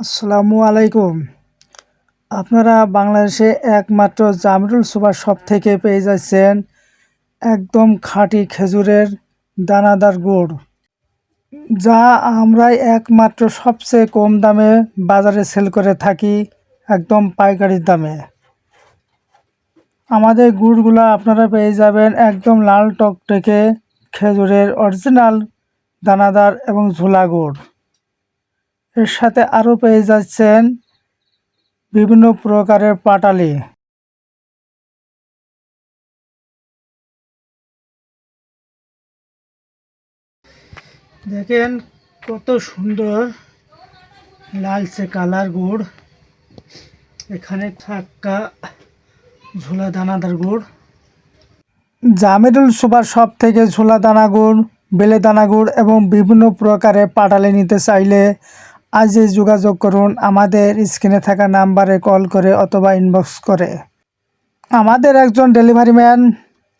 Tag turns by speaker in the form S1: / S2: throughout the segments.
S1: আসসালামু আলাইকুম। আপনারা বাংলাদেশে একমাত্র জামিরুল সুপার শপ থেকে পেয়ে যাচ্ছেন একদম খাঁটি খেজুরের দানাদার গুড়, যা আমরা একমাত্র সবচেয়ে কম দামে বাজারে সেল করে থাকি, একদম পাইকারি দামে। আমাদের গুড়গুলো আপনারা পেয়ে যাবেন একদম লাল টকটকে খেজুরের অরিজিনাল দানাদার এবং ঝোলা গুড়। এর সাথে আরও পেয়ে যাচ্ছেন বিভিন্ন প্রকারের পাটালি। দেখেন কত সুন্দর লালচে কালার গুড়, এখানে থাকা ঝোলা দানাদার গুড়। জামিরুল সুপার শপ থেকে ঝোলা দানা গুড়, বেলে দানা গুড় এবং বিভিন্ন প্রকারের পাটালি নিতে চাইলে আজই যোগাযোগ করুন আমাদের স্ক্রিনে থাকা নাম্বারে কল করে অথবা ইনবক্স করে। আমাদের একজন ডেলিভারি ম্যান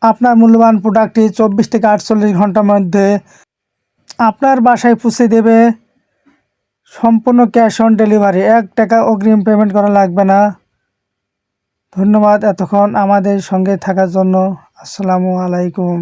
S1: আপনার মূল্যবান প্রোডাক্টটি 24 থেকে 48 ঘন্টার মধ্যে আপনার বাসায় পৌঁছে দেবে। সম্পূর্ণ ক্যাশ অন ডেলিভারি, 1 টাকা অগ্রিম পেমেন্ট করা লাগবে না। ধন্যবাদ এতক্ষণ আমাদের সঙ্গে থাকার জন্য। আসসালামু আলাইকুম।